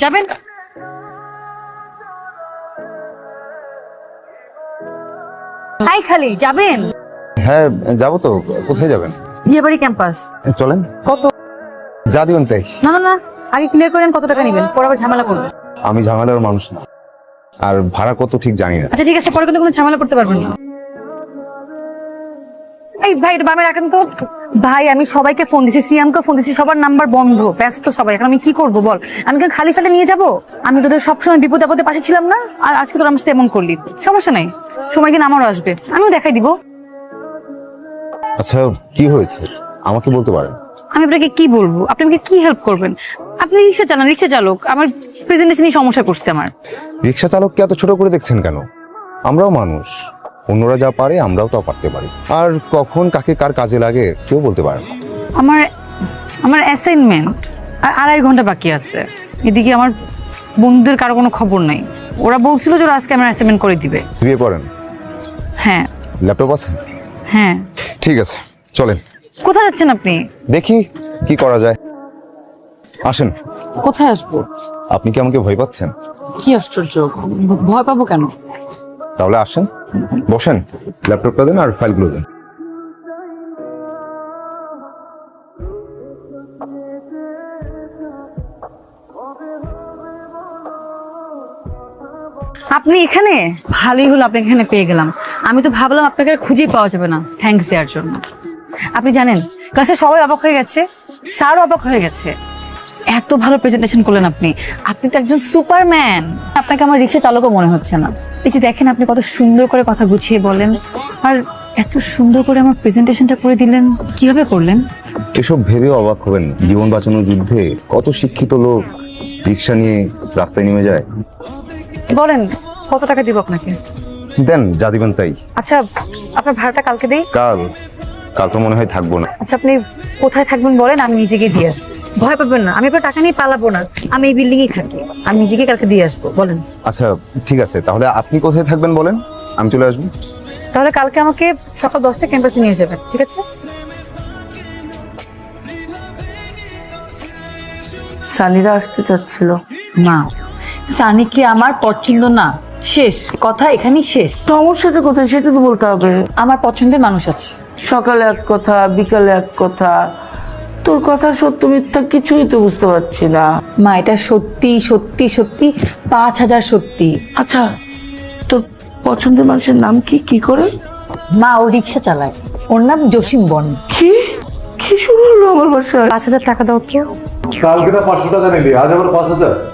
যাবেন? হাই খালি যাবেন? হ্যাঁ যাবো তো। কোথায় যাবেন? বিয়েবাড়ি ক্যাম্পাস। চলেন। কত? যা দিবেন তাই। না না না, আগে ক্লিয়ার করেন কত টাকা নেবেন, পরে আবার ঝামেলা করবেন। আমি ঝামেলার মানুষ না, আর ভাড়া কত ঠিক জানি না। আচ্ছা ঠিক আছে, পরে কিন্তু কোনো ঝামেলা করতে পারবেন না। এই ভাই এটা বামে রাখেন তো। ভাই আমি সবাইকে ফোন দিছি, সিয়ামকে ফোন দিছি, সবার নাম্বার বন্ধ, ব্যস্ত সবাই। এখন আমি কি করবো বল? আমি কেন খালি ফেলে নিয়ে যাবো? আমি তোদের সবসময় বিপদ আপদে পাশে ছিলাম না, আর আজকে তোর আমার সাথে এমন করলি। সমস্যা নাই, সময় কিন্তু আমারও আসবে, আমিও দেখাই দিব। আচ্ছা কি হয়েছে আমাকে বলতে পারেন? আমি আপনাকে কি বলবো? আপনি আমাকে কি হেল্প করবেন? আপনি রিক্সা চালান, রিক্সা চালক, আমার প্রেজেন্টেশনই সমস্যা করছে আমার। রিক্সা চালককে এত ছোট করে দেখছেন কেন? আমরাও মানুষ, অন্যরা যা পারে আমরাও তা পারতে পারি। আর কখন কাকে কার কাজে লাগে কেউ বলতে পারে না। আমার আমার অ্যাসাইনমেন্ট আর 2.5 ঘন্টা বাকি আছে। এদিকে আমার বন্ধুদের কারো কোনো খবর নাই। ওরা বলছিল যে ওরা আজকে আমার অ্যাসাইনমেন্ট করে দিবে। বিয়ে পড়েন? হ্যাঁ ল্যাপটপ আছে? হ্যাঁ। ঠিক আছে চলেন। কোথায় যাচ্ছেন আপনি? দেখি কি করা যায়, আসেন। কোথায় আসবো? আপনি কি আমাকে ভয় পাচ্ছেন? কি আশ্চর্য, ভয় পাবো কেন? তাহলে আসেন, বসেন, ল্যাপটপটা দেন আর ফাইলগুলো দেন। আপনি এখানে? ভালোই হলো আপনি এখানে পেয়ে গেলাম। আমি তো ভাবলাম আপনাকে আর খুঁজেই পাওয়া যাবে না থ্যাঙ্কস দেওয়ার জন্য। আপনি জানেন ক্লাসে সবাই অবাক হয়ে গেছে, স্যারও অবাক হয়ে গেছে। এত ভালো প্রেজেন্টেশন করলেন আপনি। আপনি তো একজন সুপারম্যান। আপনাকে আমার রিক্সা চালকও মনে হচ্ছে না। এই যে দেখেন আপনি কত সুন্দর করে কথা গুছিয়ে বলেন, আর এত সুন্দর করে আমার প্রেজেন্টেশনটা করে দিলেন। কিভাবে করলেন? এসব ভেবে অবাক হবেন, জীবন বাঁচানোর যুদ্ধে কত শিক্ষিত লোক রিক্সা নিয়ে রাস্তায় নেমে যায়। বলেন কত টাকা দিব আপনাকে? দেন যা দিবেন তাই। আচ্ছা আপনার ভাড়াটা কালকে দেই। কাল? কাল তো মনে হয় থাকবো না। আচ্ছা আপনি কোথায় থাকবেন বলেন, আমি নিজেকে দিয়ে আসবো। ভয় পাবেন না, আমি আপনার টাকা নিয়ে পালাবো না। আমি এই বিল্ডিং এ থাকি, আমি নিজেকে কালকে দিয়ে আসবো। বলেন। আচ্ছা ঠিক আছে, তাহলে আপনি কোথায় থাকবেন বলেন, আমি চলে আসবো। তাহলে কালকে আমাকে সকাল 10টায় ক্যাম্পাসে নিয়ে যাবেন, ঠিক আছে? সানিরা আসতে চাচ্ছিল। না, সানিকে আমার পছন্দ না, শেষ কথা, এখানেই শেষ। সমস্যাটা কোথায় সেটা তো বলতে হবে। আমার পছন্দের মানুষ আছে। সকালে এক কথা, বিকালে এক কথা, তোর কথা সত্য মিথ্যা কিছুই তো বুঝতে পারছি না। মা এটা সত্যি সত্যি সত্যি, 5000 সত্যি। আচ্ছা তোর পছন্দের মানুষের নাম কি, কি করে? মা ও রিক্সা চালায়, ওর নাম জসিম বন। কি কি শুরু হলো আমার বাসায়? 5000 টাকা দাও তো। কালকে না 500 টাকা নিলি, আজ আবার 5000?